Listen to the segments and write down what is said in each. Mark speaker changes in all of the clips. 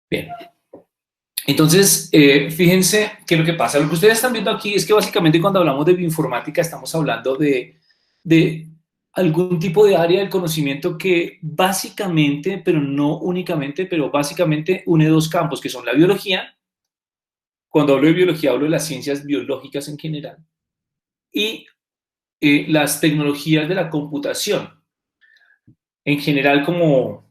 Speaker 1: Bien. Entonces, fíjense que lo que pasa, lo que ustedes están viendo aquí es que básicamente cuando hablamos de bioinformática estamos hablando de algún tipo de área del conocimiento que básicamente, pero no únicamente, pero básicamente une dos campos, que son la biología. Cuando hablo de biología hablo de las ciencias biológicas en general y las tecnologías de la computación, en general como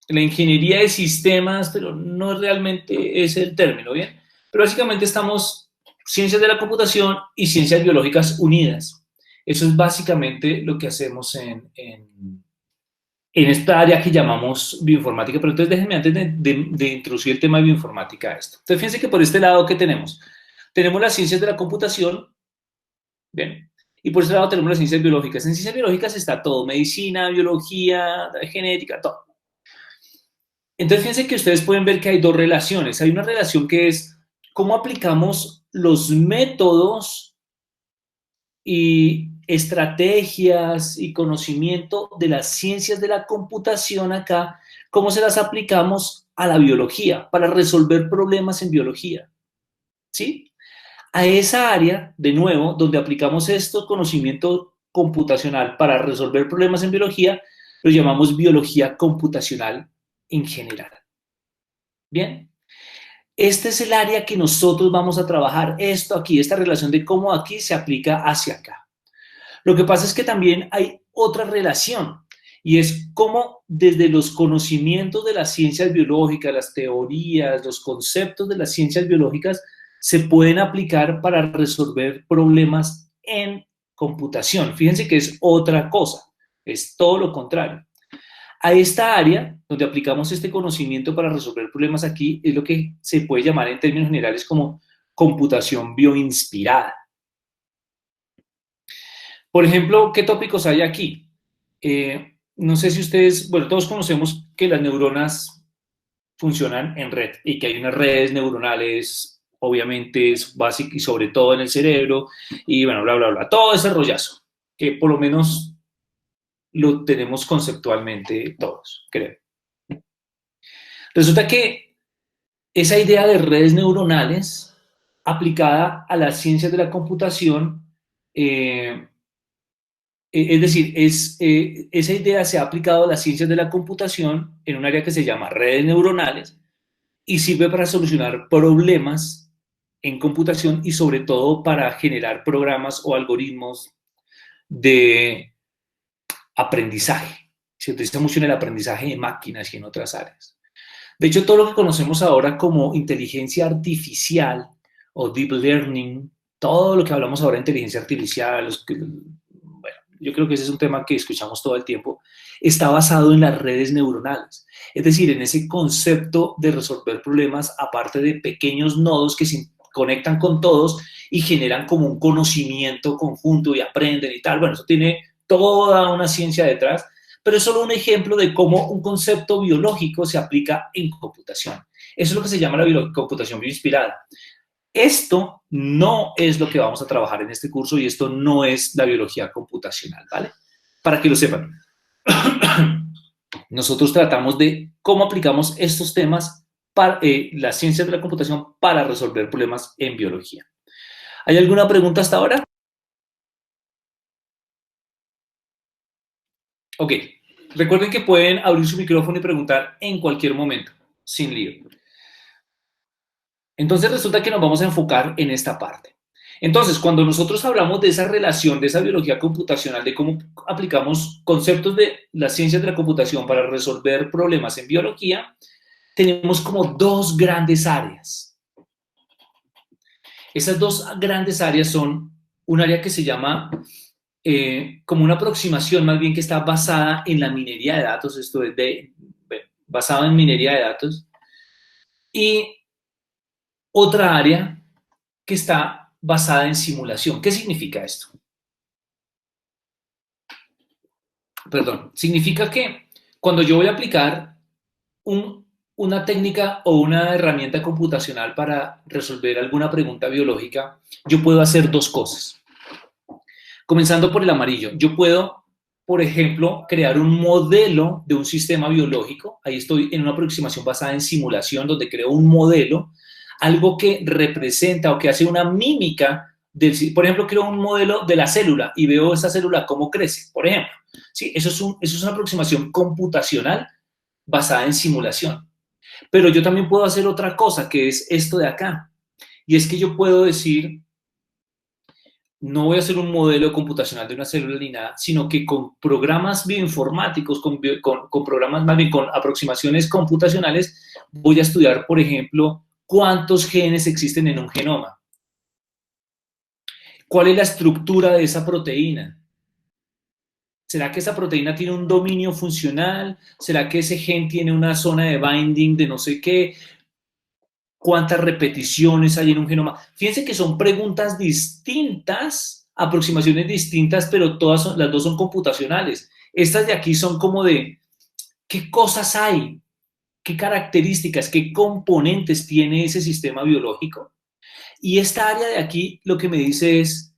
Speaker 1: la ingeniería de sistemas, pero no realmente es el término, ¿bien? Pero básicamente estamos ciencias de la computación y ciencias biológicas unidas. Eso es básicamente lo que hacemos en esta área que llamamos bioinformática. Pero entonces déjenme antes de introducir el tema de bioinformática a esto. Entonces fíjense que por este lado, ¿qué tenemos? Tenemos las ciencias de la computación, ¿bien? Y por ese lado tenemos las ciencias biológicas. En ciencias biológicas está todo, medicina, biología, genética, todo. Entonces, fíjense que ustedes pueden ver que hay dos relaciones. Hay una relación que es cómo aplicamos los métodos y estrategias y conocimiento de las ciencias de la computación acá, cómo se las aplicamos a la biología para resolver problemas en biología. ¿Sí? A esa área, de nuevo, donde aplicamos este conocimiento computacional para resolver problemas en biología, lo llamamos biología computacional en general. Bien. Este es el área que nosotros vamos a trabajar, esto aquí, esta relación de cómo aquí se aplica hacia acá. Lo que pasa es que también hay otra relación y es cómo desde los conocimientos de las ciencias biológicas, las teorías, los conceptos de las ciencias biológicas se pueden aplicar para resolver problemas en computación. Fíjense que es otra cosa, es todo lo contrario. A esta área, donde aplicamos este conocimiento para resolver problemas aquí, es lo que se puede llamar en términos generales como computación bioinspirada. Por ejemplo, ¿qué tópicos hay aquí? No sé si ustedes, bueno, todos conocemos que las neuronas funcionan en red y que hay unas redes neuronales, obviamente, es básico y sobre todo en el cerebro, y bueno, bla, bla, bla, todo ese rollazo, que por lo menos lo tenemos conceptualmente todos, creo. Resulta que esa idea de redes neuronales aplicada a las ciencias de la computación, es decir, esa idea se ha aplicado a las ciencias de la computación en un área que se llama redes neuronales y sirve para solucionar problemas en computación y sobre todo para generar programas o algoritmos de aprendizaje. Se utiliza mucho en el aprendizaje de máquinas y en otras áreas. De hecho, todo lo que conocemos ahora como inteligencia artificial o deep learning, todo lo que hablamos ahora de inteligencia artificial, bueno, yo creo que ese es un tema que escuchamos todo el tiempo, está basado en las redes neuronales. Es decir, en ese concepto de resolver problemas aparte de pequeños nodos que se conectan con todos y generan como un conocimiento conjunto y aprenden y tal. Bueno, eso tiene toda una ciencia detrás, pero es solo un ejemplo de cómo un concepto biológico se aplica en computación. Eso es lo que se llama la computación bioinspirada. Esto no es lo que vamos a trabajar en este curso y esto no es la biología computacional, ¿vale? Para que lo sepan. Nosotros tratamos de cómo aplicamos estos temas para las ciencias de la computación para resolver problemas en biología. ¿Hay alguna pregunta hasta ahora? Ok. Recuerden que pueden abrir su micrófono y preguntar en cualquier momento, sin lío. Entonces resulta que nos vamos a enfocar en esta parte. Entonces, cuando nosotros hablamos de esa relación, de esa biología computacional, de cómo aplicamos conceptos de las ciencias de la computación para resolver problemas en biología, tenemos como dos grandes áreas. Esas dos grandes áreas son un área que se llama como una aproximación más bien que está basada en la minería de datos, esto es basado en minería de datos, y otra área que está basada en simulación. ¿Qué significa esto? Perdón, significa que cuando yo voy a aplicar una técnica o una herramienta computacional para resolver alguna pregunta biológica, yo puedo hacer dos cosas. Comenzando por el amarillo, yo puedo por ejemplo, crear un modelo de un sistema biológico. Ahí estoy en una aproximación basada en simulación, donde creo un modelo, algo que representa o que hace una mímica del, por ejemplo, creo un modelo de la célula y veo esa célula cómo crece, por ejemplo. ¿Sí? Eso es una aproximación computacional basada en simulación. Pero yo también puedo hacer otra cosa, que es esto de acá. Y es que yo puedo decir, no voy a hacer un modelo computacional de una célula ni nada, sino que con programas bioinformáticos, con programas más bien con aproximaciones computacionales, voy a estudiar, por ejemplo, cuántos genes existen en un genoma. ¿Cuál es la estructura de esa proteína? ¿Será que esa proteína tiene un dominio funcional? ¿Será que ese gen tiene una zona de binding de no sé qué? ¿Cuántas repeticiones hay en un genoma? Fíjense que son preguntas distintas, aproximaciones distintas, pero las dos son computacionales. Estas de aquí son como de, ¿qué cosas hay? ¿Qué características, qué componentes tiene ese sistema biológico? Y esta área de aquí lo que me dice es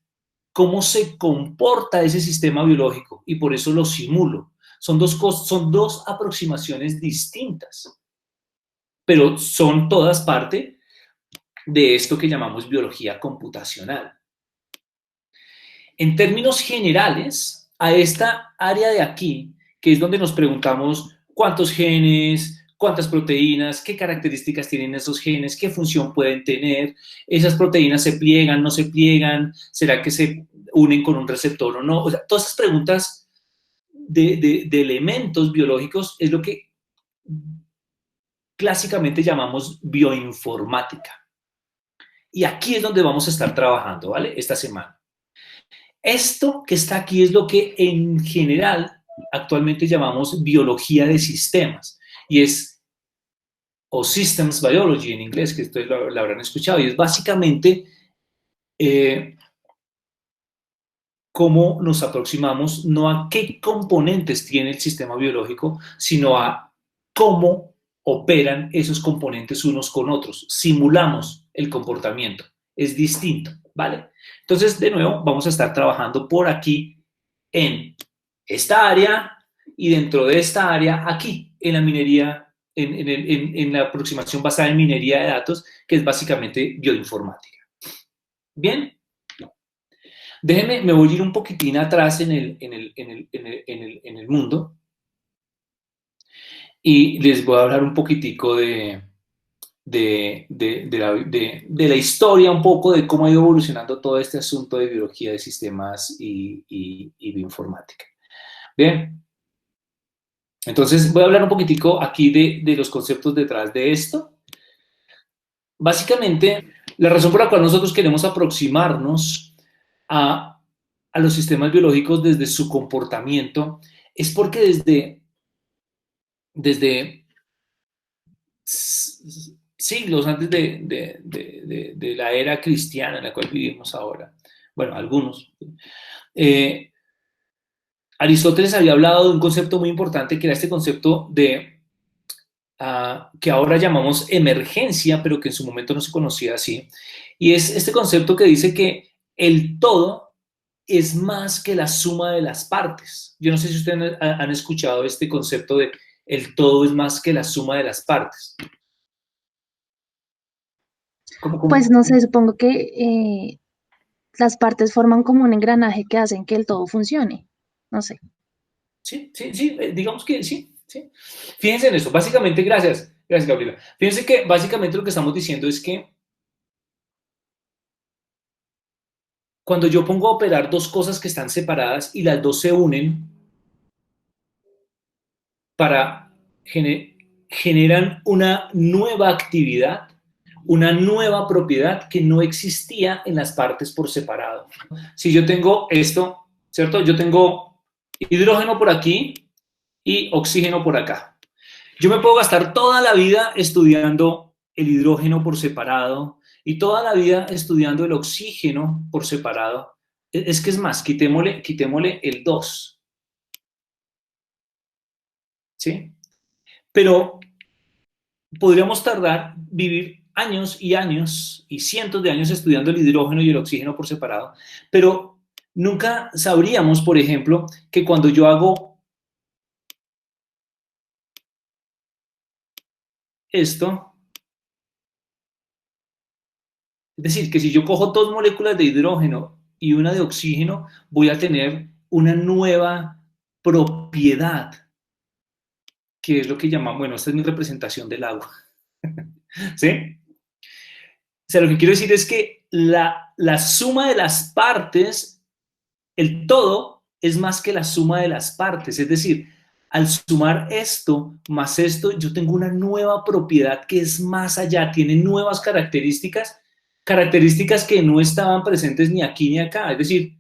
Speaker 1: cómo se comporta ese sistema biológico y por eso lo simulo. Son dos aproximaciones distintas, pero son todas parte de esto que llamamos biología computacional. En términos generales, a esta área de aquí, que es donde nos preguntamos cuántos genes, cuántas proteínas, qué características tienen esos genes, qué función pueden tener, esas proteínas se pliegan, no se pliegan, será que se unen con un receptor o no, o sea, todas esas preguntas de elementos biológicos es lo que clásicamente llamamos bioinformática. Y aquí es donde vamos a estar trabajando, ¿vale? Esta semana. Esto que está aquí es lo que en general actualmente llamamos biología de sistemas. Y es, o Systems Biology en inglés, que ustedes lo habrán escuchado. Y es básicamente cómo nos aproximamos no a qué componentes tiene el sistema biológico, sino a cómo operan esos componentes unos con otros. Simulamos el comportamiento. Es distinto, ¿vale? Entonces, de nuevo, vamos a estar trabajando por aquí en esta área y dentro de esta área aquí, en la minería, en la aproximación basada en minería de datos, que es básicamente bioinformática. Bien. Déjenme, me voy a ir un poquitín atrás en el mundo y les voy a hablar un poquitico de la historia, un poco de cómo ha ido evolucionando todo este asunto de biología de sistemas y bioinformática. Bien, entonces voy a hablar un poquitico aquí de los conceptos detrás de esto. Básicamente, la razón por la cual nosotros queremos aproximarnos a los sistemas biológicos desde su comportamiento es porque desde siglos antes de la era cristiana en la cual vivimos ahora, bueno, algunos, Aristóteles había hablado de un concepto muy importante que era este concepto de que ahora llamamos emergencia, pero que en su momento no se conocía así, y es este concepto que dice que el todo es más que la suma de las partes. Yo no sé si ustedes han escuchado este concepto de el todo es más que la suma de las partes.
Speaker 2: Pues no sé, supongo que las partes forman como un engranaje que hacen que el todo funcione. No sé.
Speaker 1: Sí, sí, sí, digamos que sí, sí. Fíjense en eso, básicamente, gracias, Gabriela. Fíjense que básicamente lo que estamos diciendo es que cuando yo pongo a operar dos cosas que están separadas y las dos se unen para generan una nueva actividad, una nueva propiedad que no existía en las partes por separado. Si yo tengo esto, ¿cierto? Yo tengo hidrógeno por aquí y oxígeno por acá. Yo me puedo gastar toda la vida estudiando el hidrógeno por separado y toda la vida estudiando el oxígeno por separado. Es que es más, quitémosle el 2. ¿Sí? Pero podríamos vivir años y años y cientos de años estudiando el hidrógeno y el oxígeno por separado, pero nunca sabríamos, por ejemplo, que cuando yo hago esto, es decir, que si yo cojo dos moléculas de hidrógeno y una de oxígeno, voy a tener una nueva propiedad, que es lo que llamamos, bueno, esta es mi representación del agua, ¿sí? O sea, lo que quiero decir es que la suma de las partes, el todo, es más que la suma de las partes. Es decir, al sumar esto más esto, yo tengo una nueva propiedad que es más allá, tiene nuevas características, características que no estaban presentes ni aquí ni acá. Es decir,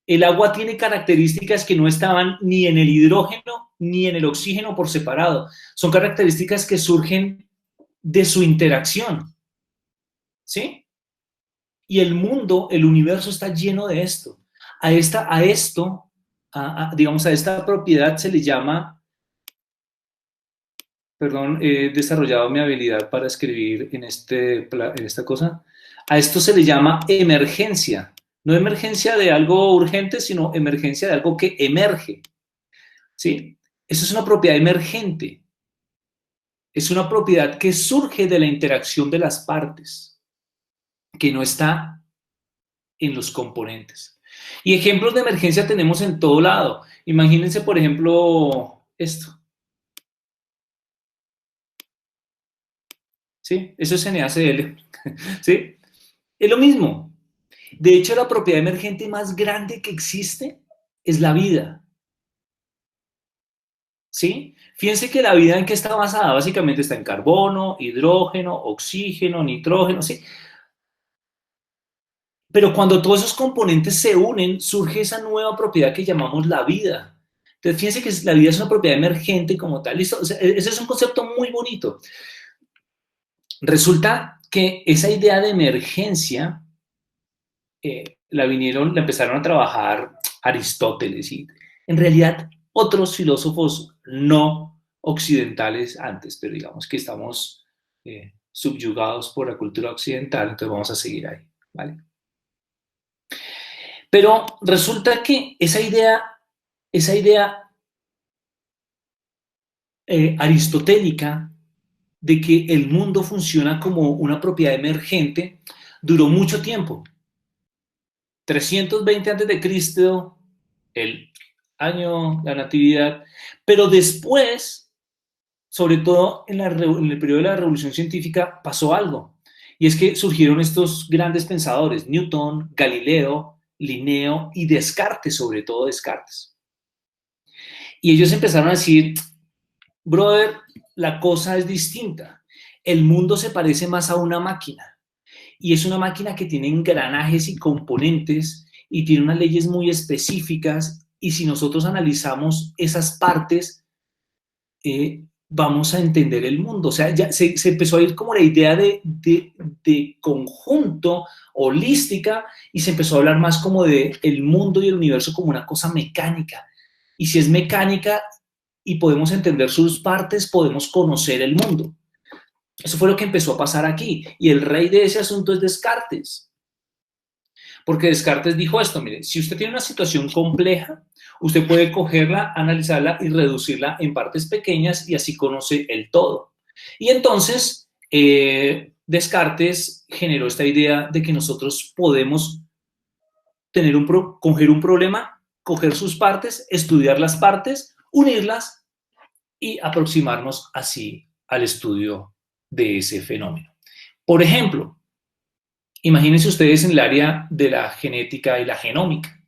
Speaker 1: el agua tiene características que no estaban ni en el hidrógeno ni en el oxígeno por separado. Son características que surgen de su interacción, ¿sí? Y el mundo, el universo está lleno de esto. Digamos, a esta propiedad se le llama, perdón, he desarrollado mi habilidad para escribir en esta cosa, a esto se le llama emergencia. No emergencia de algo urgente, sino emergencia de algo que emerge, ¿sí? Eso es una propiedad emergente. Es una propiedad que surge de la interacción de las partes, que no está en los componentes. Y ejemplos de emergencia tenemos en todo lado. Imagínense, por ejemplo, esto. ¿Sí? Eso es NaCl. ¿Sí? Es lo mismo. De hecho, la propiedad emergente más grande que existe es la vida. ¿Sí? Fíjense que la vida en qué está basada, básicamente está en carbono, hidrógeno, oxígeno, nitrógeno, ¿sí? Pero cuando todos esos componentes se unen, surge esa nueva propiedad que llamamos la vida. Entonces, fíjense que la vida es una propiedad emergente como tal. ¿Listo? O sea, ese es un concepto muy bonito. Resulta que esa idea de emergencia la empezaron a trabajar Aristóteles y en realidad otros filósofos no occidentales antes, pero digamos que estamos subyugados por la cultura occidental, entonces vamos a seguir ahí, ¿vale? Pero resulta que esa idea aristotélica de que el mundo funciona como una propiedad emergente duró mucho tiempo. 320 antes de Cristo, el año, la natividad, pero después, sobre todo en el periodo de la revolución científica, pasó algo. Y es que surgieron estos grandes pensadores, Newton, Galileo, Linneo y Descartes, sobre todo Descartes. Y ellos empezaron a decir, brother, la cosa es distinta. El mundo se parece más a una máquina. Y es una máquina que tiene engranajes y componentes y tiene unas leyes muy específicas. Y si nosotros analizamos esas partes, vamos a entender el mundo. O sea, ya se empezó a ir como la idea de conjunto, holística, y se empezó a hablar más como de el mundo y el universo como una cosa mecánica. Y si es mecánica y podemos entender sus partes, podemos conocer el mundo. Eso fue lo que empezó a pasar aquí. Y el rey de ese asunto es Descartes. Porque Descartes dijo esto, mire, si usted tiene una situación compleja, usted puede cogerla, analizarla y reducirla en partes pequeñas y así conoce el todo. Y entonces, Descartes generó esta idea de que nosotros podemos coger un problema, coger sus partes, estudiar las partes, unirlas y aproximarnos así al estudio de ese fenómeno. Por ejemplo, imagínense ustedes en el área de la genética y la genómica.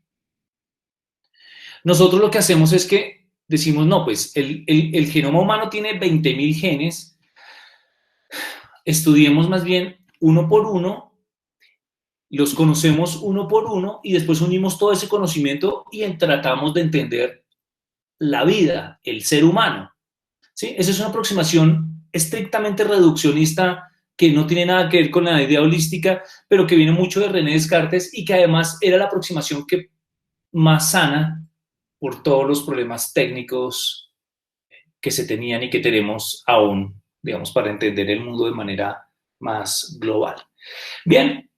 Speaker 1: Nosotros lo que hacemos es que decimos, no, pues el genoma humano tiene 20.000 genes, estudiemos más bien uno por uno, los conocemos uno por uno y después unimos todo ese conocimiento y tratamos de entender la vida, el ser humano. ¿Sí? Esa es una aproximación estrictamente reduccionista que no tiene nada que ver con la idea holística, pero que viene mucho de René Descartes y que además era la aproximación que más sana por todos los problemas técnicos que se tenían y que tenemos aún, digamos, para entender el mundo de manera más global. Bien,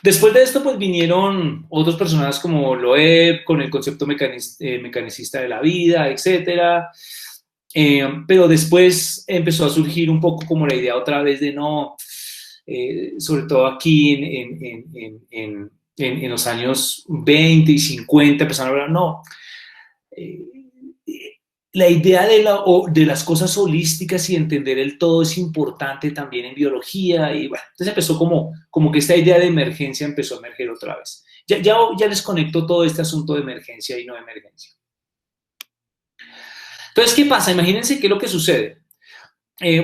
Speaker 1: Después de esto, pues vinieron otras personas como Loeb, con el concepto mecanicista de la vida, etcétera. Pero después empezó a surgir un poco como la idea otra vez de no, sobre todo aquí en los años 20 y 50, empezaron a hablar, no, eh, la idea de las cosas holísticas y entender el todo es importante también en biología. Y bueno, entonces empezó como que esta idea de emergencia empezó a emerger otra vez. Ya les conecto todo este asunto de emergencia y no de emergencia. Entonces, ¿qué pasa? Imagínense qué es lo que sucede.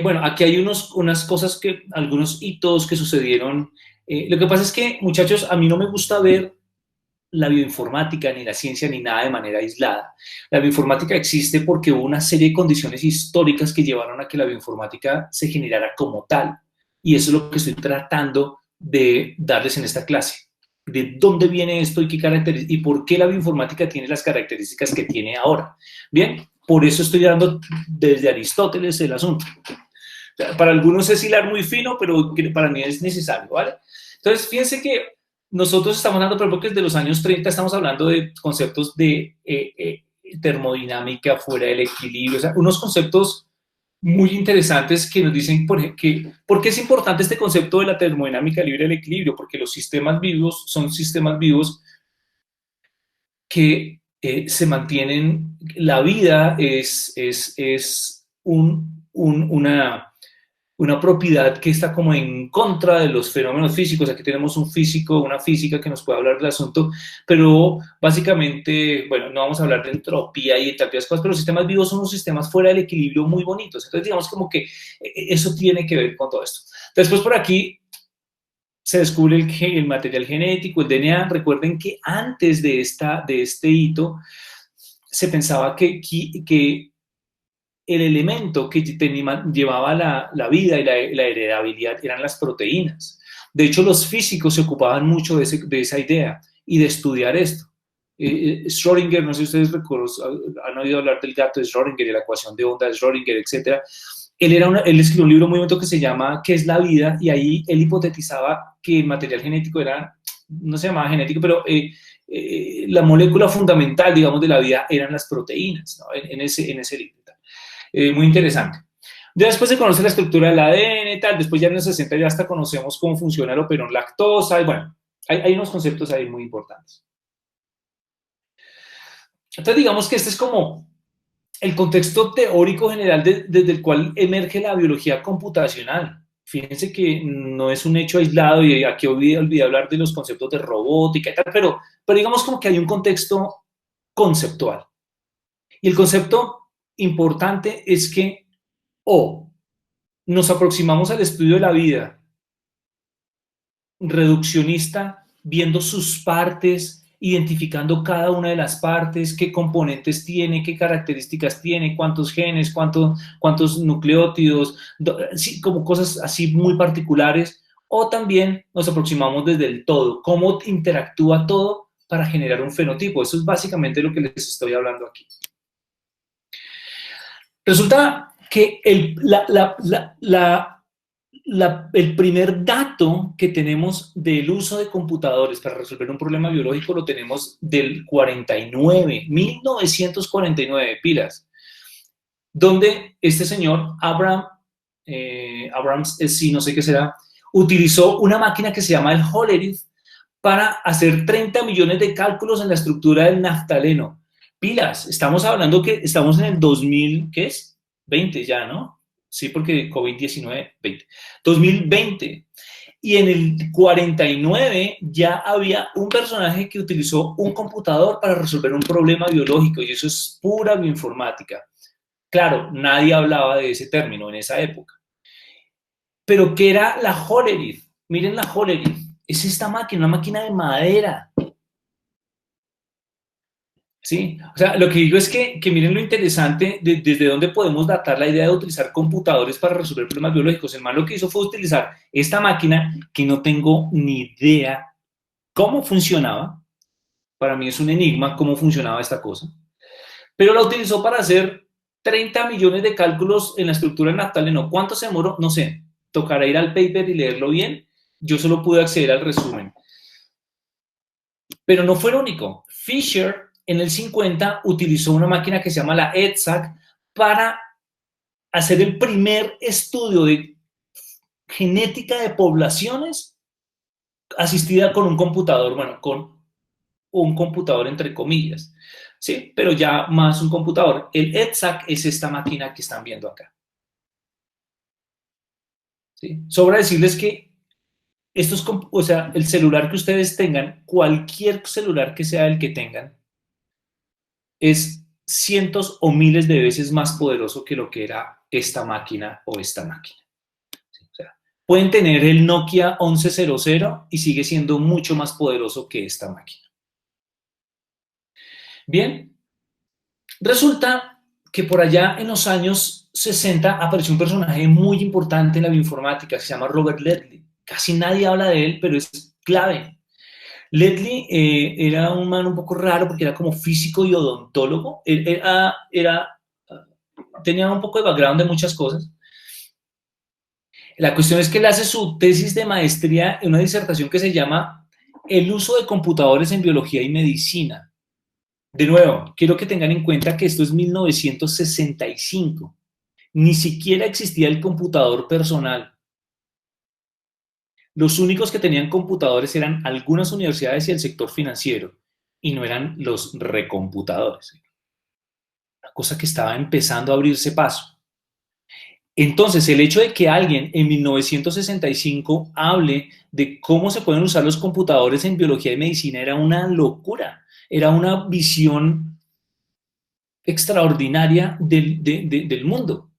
Speaker 1: Bueno, aquí hay unas cosas algunos hitos que sucedieron. Lo que pasa es que, muchachos, a mí no me gusta ver la bioinformática, ni la ciencia, ni nada de manera aislada. La bioinformática existe porque hubo una serie de condiciones históricas que llevaron a que la bioinformática se generara como tal. Y eso es lo que estoy tratando de darles en esta clase. ¿De dónde viene esto y qué características y por qué la bioinformática tiene las características que tiene ahora? Bien, por eso estoy dando desde Aristóteles el asunto. O sea, para algunos es hilar muy fino, pero para mí es necesario, ¿vale? Entonces, fíjense que nosotros estamos hablando, por ejemplo, que desde los años 30 estamos hablando de conceptos de termodinámica fuera del equilibrio, o sea, unos conceptos muy interesantes que nos dicen por qué es importante este concepto de la termodinámica libre del equilibrio, porque los sistemas vivos son sistemas vivos que se mantienen, la vida es una propiedad que está como en contra de los fenómenos físicos. Aquí tenemos un físico, una física que nos puede hablar del asunto, pero básicamente, bueno, no vamos a hablar de entropía y entalpía, cosas, pero los sistemas vivos son unos sistemas fuera del equilibrio muy bonitos. Entonces, digamos como que eso tiene que ver con todo esto. Después por aquí se descubre el material genético, el DNA. Recuerden que antes de este hito se pensaba que el elemento que llevaba la vida y la heredabilidad eran las proteínas. De hecho, los físicos se ocupaban mucho de esa idea y de estudiar esto. Schrödinger, no sé si ustedes han oído hablar del gato de Schrödinger y la ecuación de onda de Schrödinger, etc. Él escribió un libro muy bonito que se llama ¿Qué es la vida? Y ahí él hipotetizaba que el material genético era, no se llamaba genético, pero la molécula fundamental, digamos, de la vida eran las proteínas, ¿no? en ese libro. Muy interesante. Ya después se conoce la estructura del ADN y tal, después ya en los 60 ya hasta conocemos cómo funciona el operón lactosa, y bueno, hay unos conceptos ahí muy importantes. Entonces digamos que este es como el contexto teórico general desde el cual emerge la biología computacional. Fíjense que no es un hecho aislado y aquí olvidé hablar de los conceptos de robótica y tal, pero digamos como que hay un contexto conceptual. Y el concepto importante es que nos aproximamos al estudio de la vida reduccionista, viendo sus partes, identificando cada una de las partes, qué componentes tiene, qué características tiene, cuántos genes, cuántos nucleótidos, sí, como cosas así muy particulares, o también nos aproximamos desde el todo, cómo interactúa todo para generar un fenotipo. Eso es básicamente lo que les estoy hablando aquí. Resulta que el primer dato que tenemos del uso de computadores para resolver un problema biológico lo tenemos del 1949, pilas, donde este señor, Abrams, sí, no sé qué será, utilizó una máquina que se llama el Hollerith para hacer 30 millones de cálculos en la estructura del naftaleno. Pilas, estamos hablando que estamos en el 2000, ¿qué es? 20 ya, ¿no? Sí, porque COVID-19, 20. 2020. Y en el 49 ya había un personaje que utilizó un computador para resolver un problema biológico, y eso es pura bioinformática. Claro, nadie hablaba de ese término en esa época. Pero ¿qué era la Hollerith? Miren la Hollerith. Es esta máquina, una máquina de madera. ¿Sí? O sea, lo que digo es que miren lo interesante desde dónde podemos datar la idea de utilizar computadores para resolver problemas biológicos. El man lo que hizo fue utilizar esta máquina que no tengo ni idea cómo funcionaba. Para mí es un enigma cómo funcionaba esta cosa. Pero la utilizó para hacer 30 millones de cálculos en la estructura del naftaleno. ¿Cuánto se demoró? No sé. Tocará ir al paper y leerlo bien. Yo solo pude acceder al resumen. Pero no fue el único. Fisher en el 50 utilizó una máquina que se llama la EDSAC para hacer el primer estudio de genética de poblaciones asistida con un computador, bueno, con un computador entre comillas, ¿sí? Pero ya más un computador. El EDSAC es esta máquina que están viendo acá. ¿Sí? Sobra decirles que o sea, el celular que ustedes tengan, cualquier celular que sea el que tengan, es cientos o miles de veces más poderoso que lo que era esta máquina o esta máquina. ¿Sí? O sea, pueden tener el Nokia 1100 y sigue siendo mucho más poderoso que esta máquina. Bien, resulta que por allá en los años 60 apareció un personaje muy importante en la bioinformática, se llama Robert Ledley. Casi nadie habla de él, pero es clave. Ledley era un man un poco raro porque era como físico y odontólogo. Él tenía un poco de background de muchas cosas. La cuestión es que él hace su tesis de maestría en una disertación que se llama El uso de computadores en biología y medicina. De nuevo, quiero que tengan en cuenta que esto es 1965. Ni siquiera existía el computador personal. Los únicos que tenían computadores eran algunas universidades y el sector financiero, y no eran los recomputadores. Una cosa que estaba empezando a abrirse paso. Entonces, el hecho de que alguien en 1965 hable de cómo se pueden usar los computadores en biología y medicina era una locura. Era una visión extraordinaria del mundo.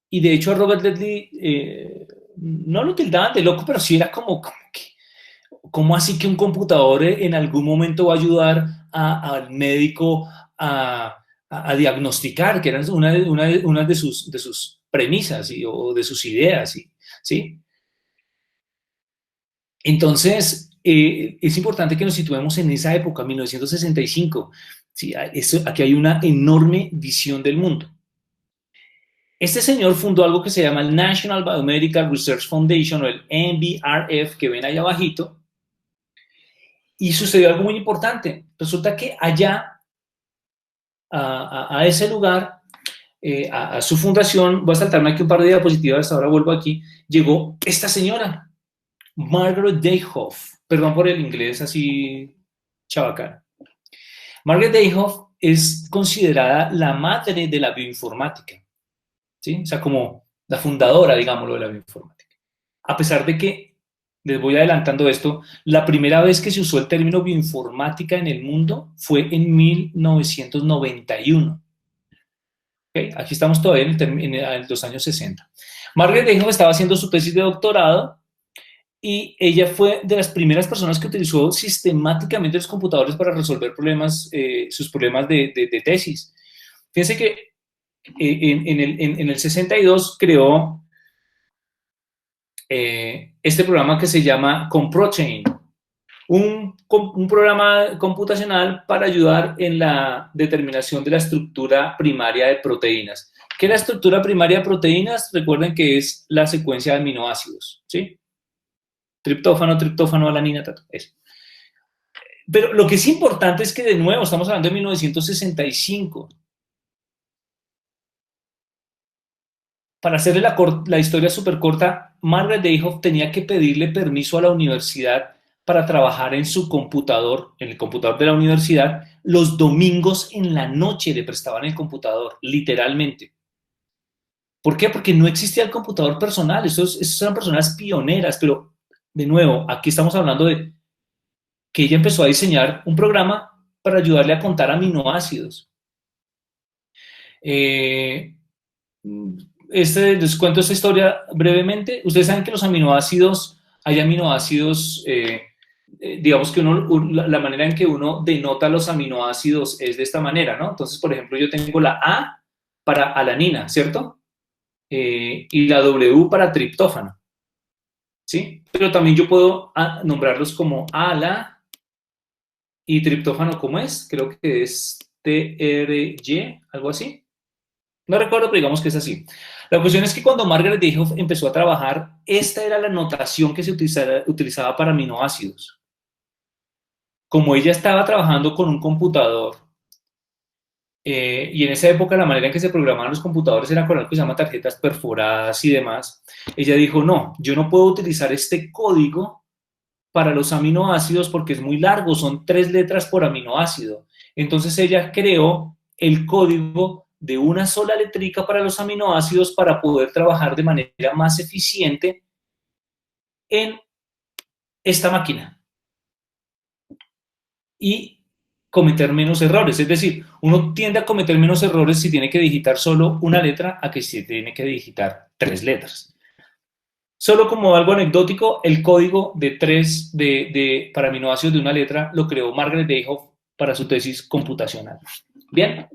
Speaker 1: Y de hecho a Robert Ledley no lo tildaban de loco, pero sí era como ¿cómo así que un computador en algún momento va a ayudar al médico a diagnosticar? Que eran una de sus premisas o de sus ideas, ¿sí? Entonces, es importante que nos situemos en esa época, 1965. ¿Sí? Aquí hay una enorme visión del mundo. Este señor fundó algo que se llama el National Biomedical Research Foundation, o el NBRF, que ven ahí abajito, y sucedió algo muy importante. Resulta que allá, a ese lugar, a su fundación, voy a saltarme aquí un par de diapositivas, ahora vuelvo aquí, llegó esta señora, Margaret Dayhoff, perdón por el inglés así chabacano. Margaret Dayhoff es considerada la madre de la bioinformática, ¿sí? O sea, como la fundadora, digámoslo, de la bioinformática. A pesar de que, les voy adelantando esto, la primera vez que se usó el término bioinformática en el mundo fue en 1991. ¿Okay? Aquí estamos todavía en los años 60. Margaret Dayhoff estaba haciendo su tesis de doctorado y ella fue de las primeras personas que utilizó sistemáticamente los computadores para resolver sus problemas de tesis. Fíjense que en el 62 creó este programa que se llama ComProtein, un programa computacional para ayudar en la determinación de la estructura primaria de proteínas. ¿Qué es la estructura primaria de proteínas? Recuerden que es la secuencia de aminoácidos, ¿sí? Triptófano, alanina, eso. Pero lo que es importante es que, de nuevo, estamos hablando de 1965. Para hacerle la historia súper corta, Margaret Dayhoff tenía que pedirle permiso a la universidad para trabajar en su computador, en el computador de la universidad. Los domingos en la noche le prestaban el computador, literalmente. ¿Por qué? Porque no existía el computador personal. Esos eran personas pioneras, pero de nuevo, aquí estamos hablando de que ella empezó a diseñar un programa para ayudarle a contar aminoácidos. Les cuento esta historia brevemente. Ustedes saben que los aminoácidos, hay aminoácidos, digamos que la manera en que uno denota los aminoácidos es de esta manera, ¿no? Entonces, por ejemplo, yo tengo la A para alanina, ¿cierto? Y la W para triptófano, ¿sí? Pero también yo puedo nombrarlos como ALA y triptófano, ¿cómo es? Creo que es TRY, algo así. No recuerdo, pero digamos que es así. La cuestión es que cuando Margaret Dayhoff empezó a trabajar, esta era la notación que se utilizaba para aminoácidos. como ella estaba trabajando con un computador, y en esa época la manera en que se programaban los computadores era con algo que se llama tarjetas perforadas y demás, ella dijo, no, yo no puedo utilizar este código para los aminoácidos porque es muy largo, son 3 letras por aminoácido. Entonces ella creó el código de una sola letrica para los aminoácidos para poder trabajar de manera más eficiente en esta máquina y cometer menos errores. Es decir, uno tiende a cometer menos errores si tiene que digitar solo una letra a que si tiene que digitar 3 letras. Solo como algo anecdótico, el código para aminoácidos de una letra lo creó Margaret Dayhoff para su tesis computacional. Bien.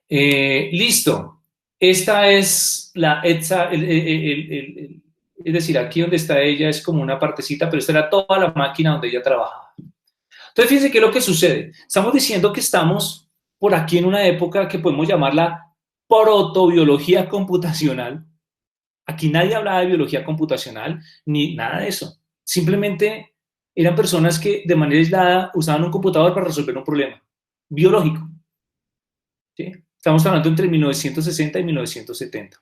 Speaker 1: Listo. Esta es la ETSA, es decir, aquí donde está ella es como una partecita, pero esta era toda la máquina donde ella trabajaba. Entonces, fíjense qué es lo que sucede. Estamos diciendo que estamos por aquí en una época que podemos llamarla protobiología computacional. Aquí nadie hablaba de biología computacional ni nada de eso. Simplemente eran personas que de manera aislada usaban un computador para resolver un problema biológico. ¿Sí? Estamos hablando entre 1960 y 1970.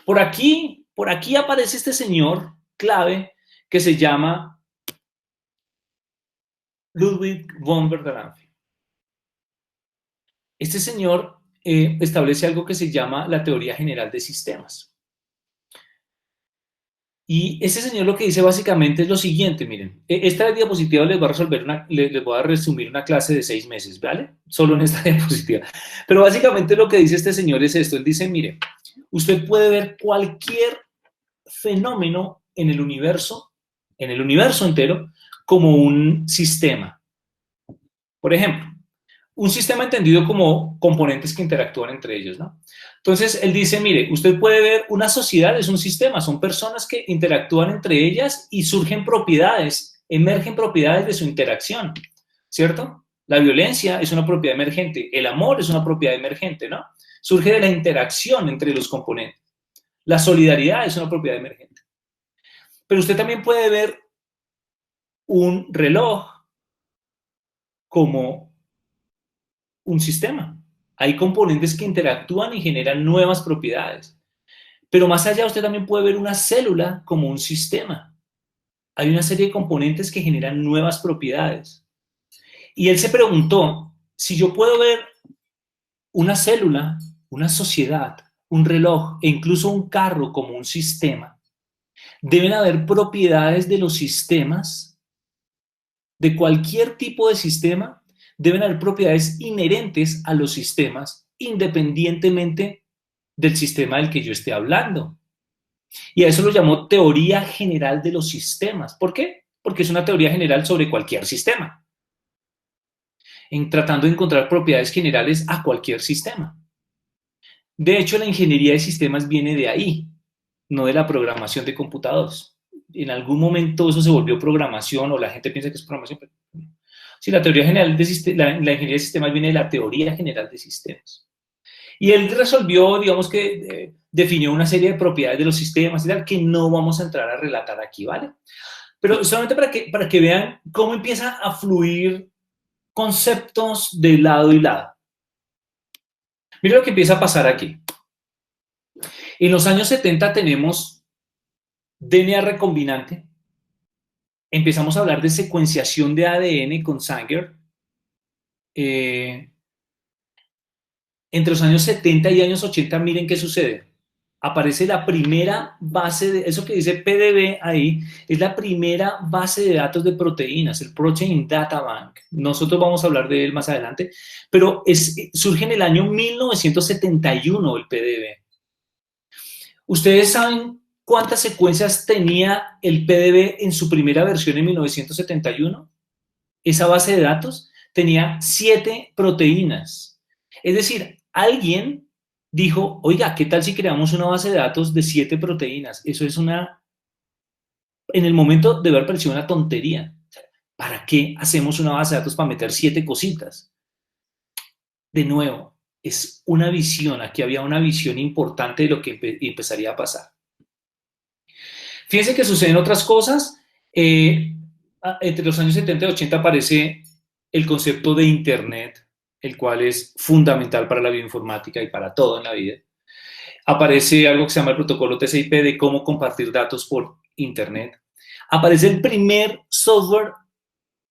Speaker 1: Por aquí aparece este señor clave que se llama Ludwig von Bertalanffy. Este señor establece algo que se llama la teoría general de sistemas. Y ese señor lo que dice básicamente es lo siguiente, miren, esta diapositiva les voy a resumir una clase de 6 meses, ¿vale? Solo en esta diapositiva. Pero básicamente lo que dice este señor es esto, él dice, mire, usted puede ver cualquier fenómeno en el universo entero, como un sistema. Por ejemplo, un sistema entendido como componentes que interactúan entre ellos, ¿no? Entonces, él dice, mire, usted puede ver una sociedad, es un sistema, son personas que interactúan entre ellas y surgen propiedades, emergen propiedades de su interacción, ¿cierto? La violencia es una propiedad emergente, el amor es una propiedad emergente, ¿no? Surge de la interacción entre los componentes. La solidaridad es una propiedad emergente. Pero usted también puede ver un reloj como un sistema. Hay componentes que interactúan y generan nuevas propiedades. Pero más allá, usted también puede ver una célula como un sistema. Hay una serie de componentes que generan nuevas propiedades. Y él se preguntó, si yo puedo ver una célula, una sociedad, un reloj e incluso un carro como un sistema, deben haber propiedades de los sistemas, de cualquier tipo de sistema, deben haber propiedades inherentes a los sistemas, independientemente del sistema del que yo esté hablando. Y a eso lo llamó teoría general de los sistemas. ¿Por qué? Porque es una teoría general sobre cualquier sistema, tratando de encontrar propiedades generales a cualquier sistema. De hecho, la ingeniería de sistemas viene de ahí, no de la programación de computadores. En algún momento eso se volvió programación o la gente piensa que es programación, pero no. Sí, la teoría general de la ingeniería de sistemas viene de la teoría general de sistemas. Y él resolvió, digamos que definió una serie de propiedades de los sistemas y tal, que no vamos a entrar a relatar aquí, ¿vale? Pero solamente para que vean cómo empiezan a fluir conceptos de lado y lado. Mira lo que empieza a pasar aquí. En los años 70 tenemos DNA recombinante. Empezamos a hablar de secuenciación de ADN con Sanger. Entre los años 70 y años 80, miren qué sucede. Aparece la primera base de, eso que dice PDB ahí, es la primera base de datos de proteínas, el Protein Data Bank. Nosotros vamos a hablar de él más adelante, pero surge en el año 1971 el PDB. ¿Ustedes saben cuántas secuencias tenía el PDB en su primera versión en 1971? Esa base de datos tenía 7 proteínas. Es decir, alguien dijo, oiga, ¿qué tal si creamos una base de datos de 7 proteínas? Eso es en el momento debe haber parecido una tontería. ¿Para qué hacemos una base de datos para meter 7 cositas? De nuevo, es una visión, aquí había una visión importante de lo que empezaría a pasar. Fíjense que suceden otras cosas. entre los años 70 y 80 aparece el concepto de Internet, el cual es fundamental para la bioinformática y para todo en la vida. Aparece algo que se llama el protocolo TCP de cómo compartir datos por Internet. Aparece el primer software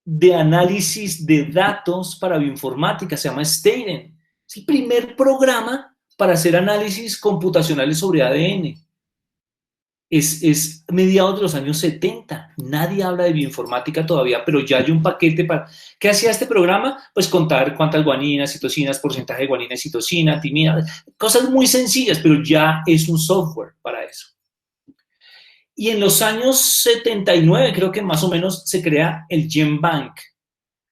Speaker 1: de análisis de datos para bioinformática, se llama Staten. Es el primer programa para hacer análisis computacionales sobre ADN. Es mediados de los años 70. Nadie habla de bioinformática todavía, pero ya hay un paquete para... ¿Qué hacía este programa? Pues contar cuántas guaninas, citocinas, porcentaje de guanina y citosina, timina, cosas muy sencillas, pero ya es un software para eso. Y en los años 79, creo que más o menos, se crea el GenBank,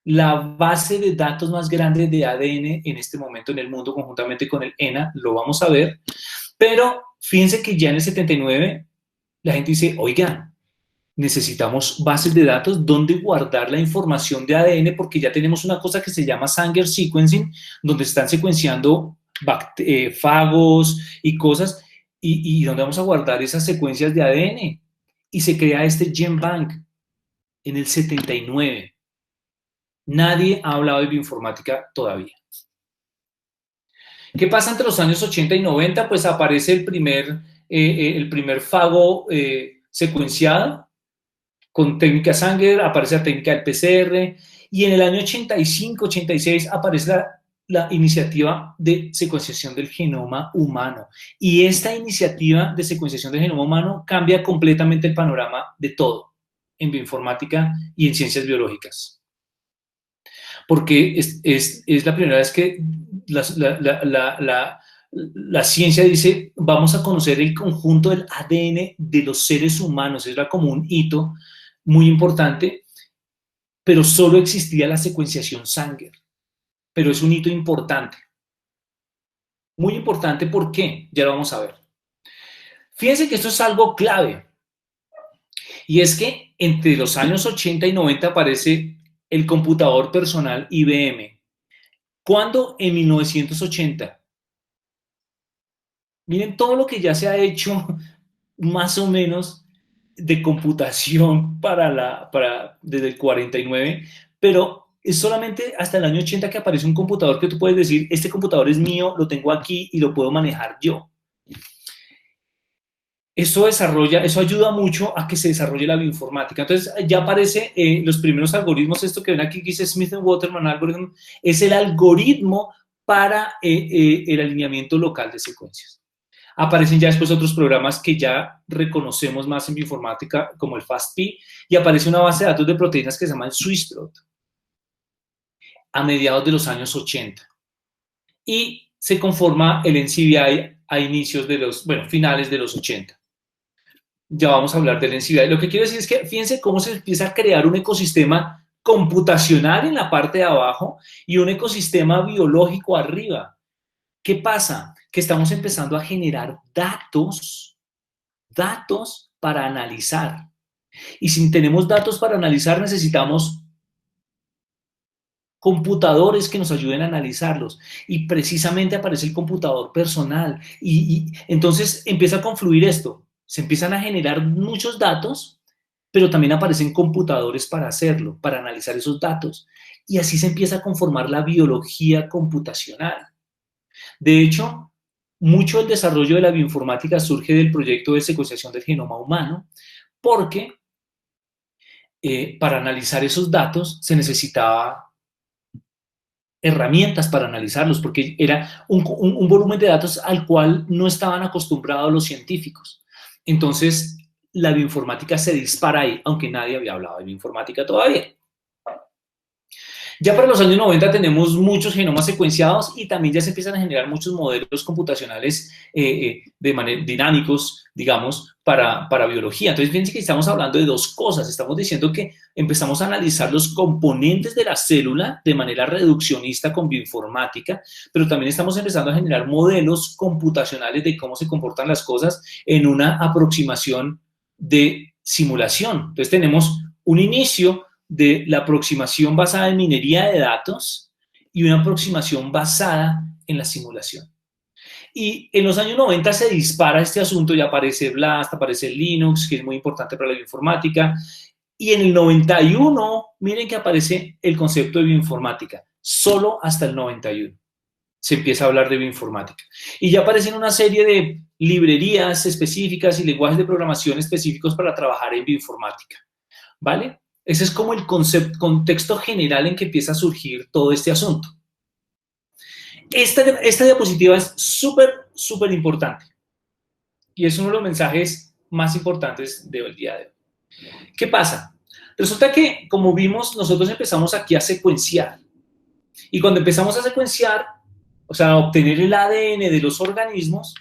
Speaker 1: la base de datos más grande de ADN en este momento en el mundo, conjuntamente con el ENA, lo vamos a ver. Pero fíjense que ya en el 79 la gente dice, oigan, necesitamos bases de datos donde guardar la información de ADN porque ya tenemos una cosa que se llama Sanger Sequencing, donde están secuenciando fagos y cosas, y donde vamos a guardar esas secuencias de ADN. Y se crea este GenBank en el 79. Nadie ha hablado de bioinformática todavía. ¿Qué pasa entre los años 80 y 90? Pues aparece el primer fago secuenciado con técnica Sanger, aparece la técnica del PCR, y en el año 85, 86 aparece la iniciativa de secuenciación del genoma humano. Y esta iniciativa de secuenciación del genoma humano cambia completamente el panorama de todo en bioinformática y en ciencias biológicas. Porque es la primera vez que la ciencia dice, vamos a conocer el conjunto del ADN de los seres humanos. Era como un hito muy importante, pero solo existía la secuenciación Sanger. Pero es un hito importante. Muy importante, ¿por qué? Ya lo vamos a ver. Fíjense que esto es algo clave. Y es que entre los años 80 y 90 aparece el computador personal IBM. ¿Cuándo? En 1980. Miren todo lo que ya se ha hecho más o menos de computación desde el 49, pero es solamente hasta el año 80 que aparece un computador que tú puedes decir, este computador es mío, lo tengo aquí y lo puedo manejar yo. Eso ayuda mucho a que se desarrolle la bioinformática. Entonces ya aparece los primeros algoritmos, esto que ven aquí que dice Smith-Waterman algorithm, es el algoritmo para el alineamiento local de secuencias. Aparecen ya después otros programas que ya reconocemos más en bioinformática, como el FASTP, y aparece una base de datos de proteínas que se llama el SwissProt, a mediados de los años 80. Y se conforma el NCBI a inicios de finales de los 80. Ya vamos a hablar del NCBI. Lo que quiero decir es que fíjense cómo se empieza a crear un ecosistema computacional en la parte de abajo y un ecosistema biológico arriba. ¿Qué pasa? Que estamos empezando a generar datos para analizar. Y si tenemos datos para analizar, necesitamos computadores que nos ayuden a analizarlos. Y precisamente aparece el computador personal. Y entonces empieza a confluir esto. Se empiezan a generar muchos datos, pero también aparecen computadores para hacerlo, para analizar esos datos. Y así se empieza a conformar la biología computacional. De hecho, mucho del desarrollo de la bioinformática surge del proyecto de secuenciación del genoma humano, porque para analizar esos datos se necesitaba herramientas para analizarlos, porque era un volumen de datos al cual no estaban acostumbrados los científicos. Entonces, la bioinformática se dispara ahí, aunque nadie había hablado de bioinformática todavía. Ya para los años 90 tenemos muchos genomas secuenciados y también ya se empiezan a generar muchos modelos computacionales de manera dinámicos, digamos, para biología. Entonces, fíjense que estamos hablando de dos cosas. Estamos diciendo que empezamos a analizar los componentes de la célula de manera reduccionista con bioinformática, pero también estamos empezando a generar modelos computacionales de cómo se comportan las cosas en una aproximación de simulación. Entonces, tenemos un inicio de la aproximación basada en minería de datos y una aproximación basada en la simulación. Y en los años 90 se dispara este asunto, ya aparece BLAST, aparece Linux, que es muy importante para la bioinformática, Y en el 91, miren que aparece el concepto de bioinformática, solo hasta el 91 se empieza a hablar de bioinformática. Y ya aparecen una serie de librerías específicas y lenguajes de programación específicos para trabajar en bioinformática, ¿vale? Ese es como el contexto general en que empieza a surgir todo este asunto. Esta diapositiva es súper importante y es uno de los mensajes más importantes del día de hoy. ¿Qué pasa? Resulta que, como vimos, nosotros empezamos aquí a secuenciar. Y cuando empezamos a secuenciar, o sea, a obtener el ADN de los organismos,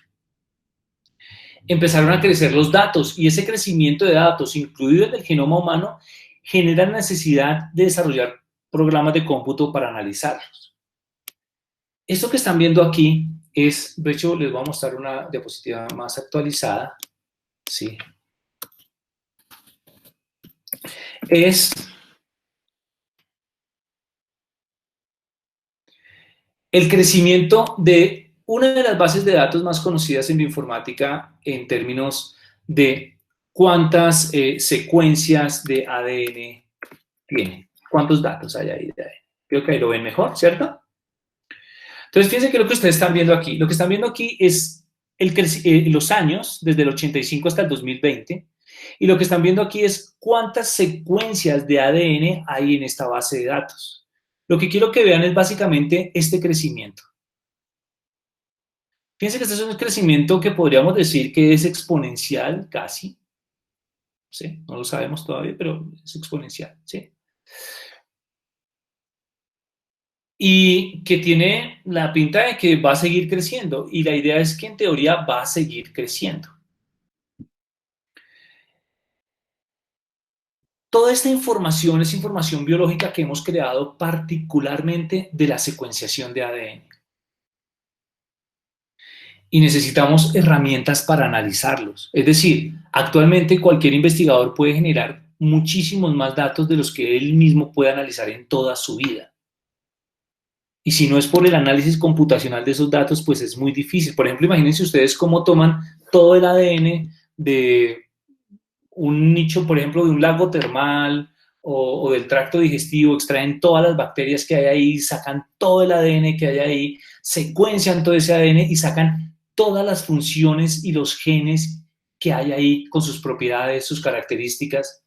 Speaker 1: empezaron a crecer los datos. Y ese crecimiento de datos, incluido en el genoma humano, genera necesidad de desarrollar programas de cómputo para analizarlos. Esto que están viendo aquí es, de hecho, les voy a mostrar una diapositiva más actualizada. Sí. Es el crecimiento de una de las bases de datos más conocidas en bioinformática en términos de cuántas secuencias de ADN tiene, cuántos datos hay ahí de ADN. Creo que ahí lo ven mejor, ¿cierto? Entonces, fíjense que lo que ustedes están viendo aquí, lo que están viendo aquí es los años, desde el 85 hasta el 2020, y lo que están viendo aquí es cuántas secuencias de ADN hay en esta base de datos. Lo que quiero que vean es básicamente este crecimiento. Fíjense que este es un crecimiento que podríamos decir que es exponencial, casi. ¿Sí? No lo sabemos todavía, pero es exponencial, ¿sí? Y que tiene la pinta de que va a seguir creciendo. Y la idea es que en teoría va a seguir creciendo. Toda esta información es información biológica que hemos creado particularmente de la secuenciación de ADN. Y necesitamos herramientas para analizarlos. Es decir, actualmente cualquier investigador puede generar muchísimos más datos de los que él mismo puede analizar en toda su vida. Y si no es por el análisis computacional de esos datos, pues es muy difícil. Por ejemplo, imagínense ustedes cómo toman todo el ADN de un nicho, por ejemplo, de un lago termal o del tracto digestivo, extraen todas las bacterias que hay ahí, sacan todo el ADN que hay ahí, secuencian todo ese ADN y sacan todas las funciones y los genes que hay ahí con sus propiedades, sus características.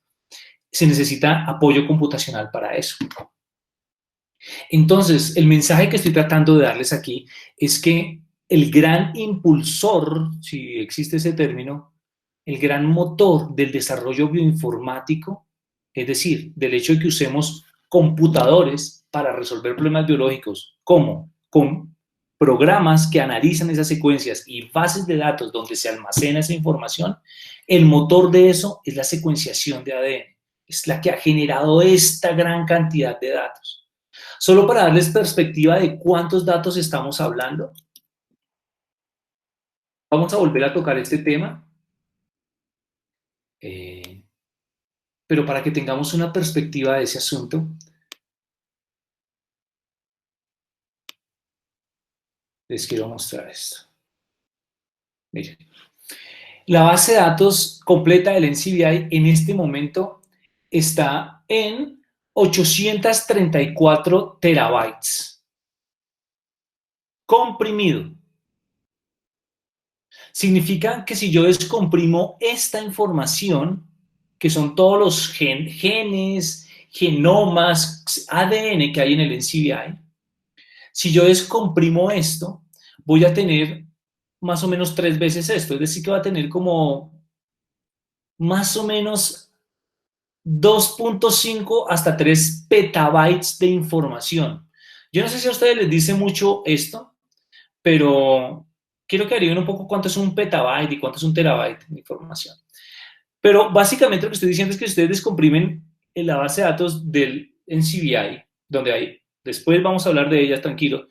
Speaker 1: Se necesita apoyo computacional para eso. Entonces, el mensaje que estoy tratando de darles aquí es que el gran impulsor, si existe ese término, el gran motor del desarrollo bioinformático, es decir, del hecho de que usemos computadores para resolver problemas biológicos, como con programas que analizan esas secuencias y bases de datos donde se almacena esa información, el motor de eso es la secuenciación de ADN. Es la que ha generado esta gran cantidad de datos. Solo para darles perspectiva de cuántos datos estamos hablando, vamos a volver a tocar este tema, pero para que tengamos una perspectiva de ese asunto, les quiero mostrar esto. Miren, la base de datos completa del NCBI en este momento está en 834 terabytes. Comprimido. Significa que si yo descomprimo esta información, que son todos los genes, genomas, ADN que hay en el NCBI, si yo descomprimo esto, voy a tener más o menos 3 veces esto, es decir, que va a tener como más o menos 2.5 hasta 3 petabytes de información. Yo no sé si a ustedes les dice mucho esto, pero quiero que averigüen un poco cuánto es un petabyte y cuánto es un terabyte de información. Pero básicamente lo que estoy diciendo es que ustedes descomprimen en la base de datos del NCBI, donde hay, después vamos a hablar de ellas, tranquilo,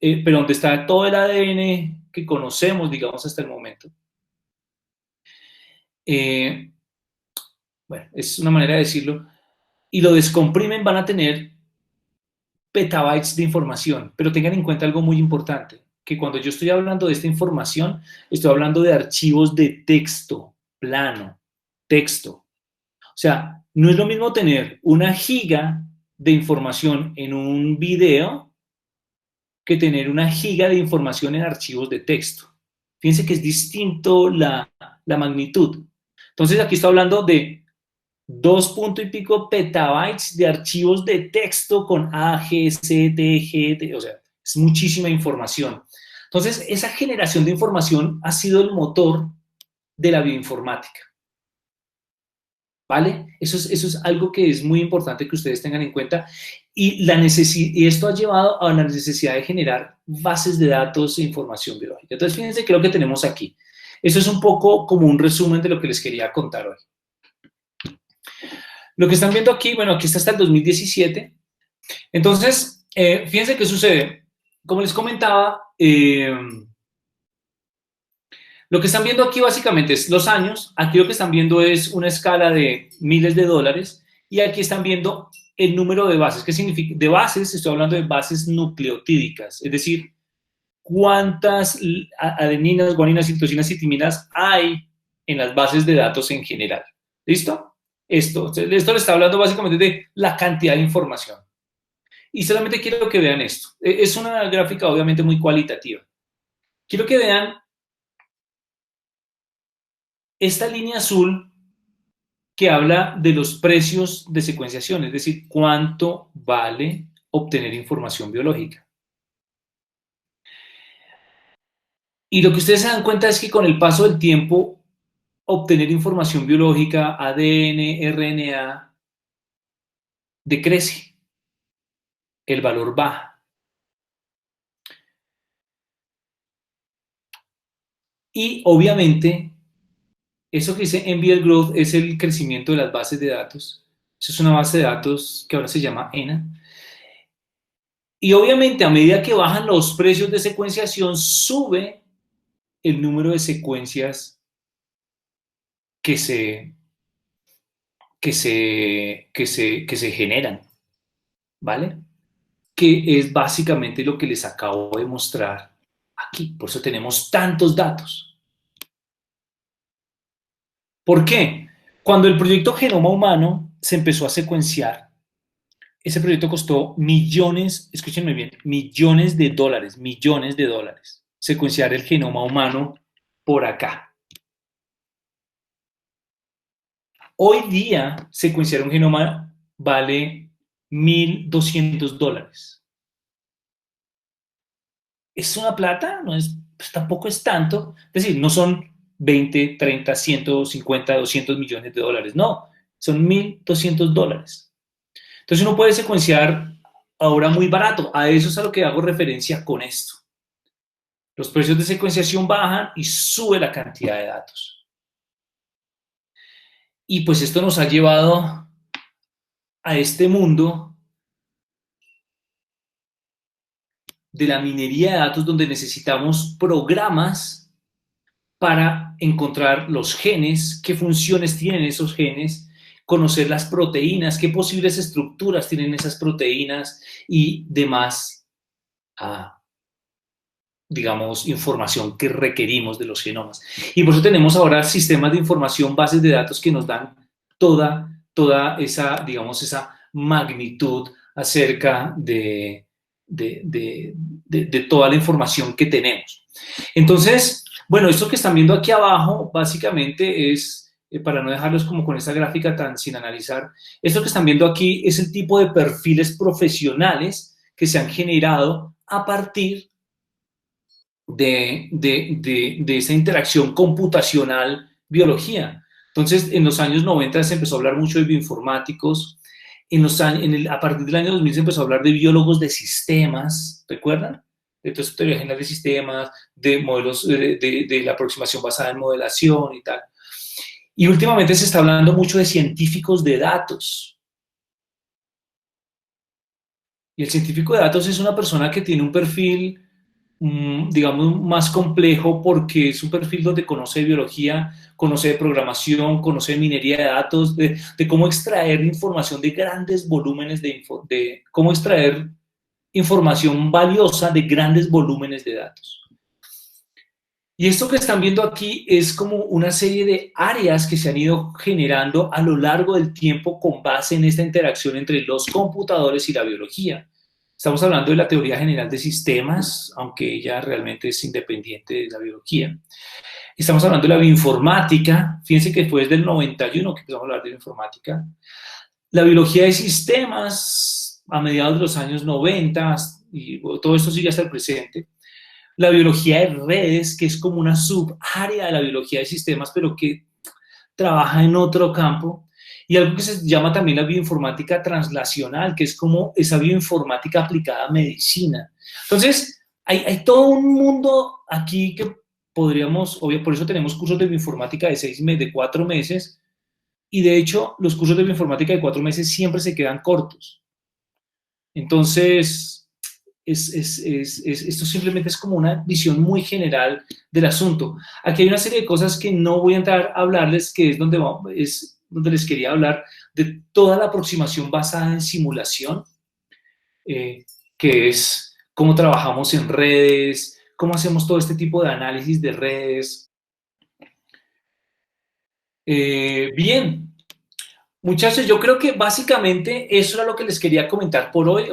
Speaker 1: pero donde está todo el ADN que conocemos, digamos, hasta el momento. Bueno, es una manera de decirlo. Y lo descomprimen, van a tener petabytes de información, pero tengan en cuenta algo muy importante, que cuando yo estoy hablando de esta información, estoy hablando de archivos de texto, plano, texto. O sea, no es lo mismo tener 1 giga de información en un video que tener 1 giga de información en archivos de texto. Fíjense que es distinto la magnitud. Entonces aquí está hablando de 2 punto y pico petabytes de archivos de texto con A, G, C, T, G, T, o sea, es muchísima información. Entonces, esa generación de información ha sido el motor de la bioinformática. ¿Vale? Eso es algo que es muy importante que ustedes tengan en cuenta y esto ha llevado a la necesidad de generar bases de datos e información biológica. Entonces, fíjense qué es lo que tenemos aquí. Eso es un poco como un resumen de lo que les quería contar hoy. Lo que están viendo aquí, bueno, aquí está hasta el 2017. Entonces, fíjense qué sucede. Como les comentaba, lo que están viendo aquí básicamente es los años. Aquí lo que están viendo es una escala de miles de dólares y aquí están viendo el número de bases. ¿Qué significa? De bases, estoy hablando de bases nucleotídicas, es decir, cuántas adeninas, guaninas, citosinas y timinas hay en las bases de datos en general. ¿Listo? Esto le está hablando básicamente de la cantidad de información. Y solamente quiero que vean esto. Es una gráfica obviamente muy cualitativa. Quiero que vean esta línea azul que habla de los precios de secuenciación, es decir, cuánto vale obtener información biológica. Y lo que ustedes se dan cuenta es que con el paso del tiempo, obtener información biológica, ADN, RNA, decrece, el valor baja. Y obviamente, eso que dice MBL Growth es el crecimiento de las bases de datos. Eso es una base de datos que ahora se llama ENA. Y obviamente, a medida que bajan los precios de secuenciación, sube el número de secuencias que se generan, ¿vale? Que es básicamente lo que les acabo de mostrar aquí. Por eso tenemos tantos datos. ¿Por qué? Cuando el proyecto Genoma Humano se empezó a secuenciar, ese proyecto costó millones, escúchenme bien, millones de dólares, secuenciar el genoma humano por acá. Hoy día, secuenciar un genoma vale $1,200. ¿Es una plata? No es, pues tampoco es tanto. Es decir, no son 20, 30, 150, 200 millones de dólares. No, son $1,200. Entonces uno puede secuenciar ahora muy barato. A eso es a lo que hago referencia con esto. Los precios de secuenciación bajan y sube la cantidad de datos. Y pues esto nos ha llevado a este mundo de la minería de datos donde necesitamos programas para encontrar los genes, qué funciones tienen esos genes, conocer las proteínas, qué posibles estructuras tienen esas proteínas y demás, digamos, información que requerimos de los genomas. Y por eso tenemos ahora sistemas de información, bases de datos que nos dan toda esa, digamos, esa magnitud acerca de toda la información que tenemos. Entonces, bueno, esto que están viendo aquí abajo básicamente es, para no dejarlos como con esta gráfica tan sin analizar, esto que están viendo aquí es el tipo de perfiles profesionales que se han generado a partir de esa interacción computacional biología. Entonces, en los años 90 se empezó a hablar mucho de bioinformáticos, a partir del año 2000 se empezó a hablar de biólogos de sistemas, ¿recuerdan? De toda esta teoría general de sistemas, de modelos, de la aproximación basada en modelación y tal. Y últimamente se está hablando mucho de científicos de datos. Y el científico de datos es una persona que tiene un perfil, digamos, más complejo porque es un perfil donde conoce de biología, conoce de programación, conoce de minería de datos, de cómo extraer información de grandes volúmenes, de cómo extraer información valiosa de grandes volúmenes de datos. Y esto que están viendo aquí es como una serie de áreas que se han ido generando a lo largo del tiempo con base en esta interacción entre los computadores y la biología. Estamos hablando de la teoría general de sistemas, aunque ella realmente es independiente de la biología. Estamos hablando de la bioinformática. Fíjense que fue desde el 91 que empezamos a hablar de bioinformática. La biología de sistemas a mediados de los años 90, y todo esto sigue hasta el presente. La biología de redes, que es como una subárea de la biología de sistemas, pero que trabaja en otro campo. Y algo que se llama también la bioinformática translacional, que es como esa bioinformática aplicada a medicina. Entonces, hay todo un mundo aquí que podríamos, obvio, por eso tenemos cursos de bioinformática de 6 meses, de 4 meses, y de hecho, los cursos de bioinformática de 4 meses siempre se quedan cortos. Entonces, esto simplemente es como una visión muy general del asunto. Aquí hay una serie de cosas que no voy a entrar a hablarles, que es donde les quería hablar de toda la aproximación basada en simulación, eh, que es cómo trabajamos en redes, cómo hacemos todo este tipo de análisis de redes. Bien, muchachos, yo creo que básicamente eso era lo que les quería comentar por hoy. O sea,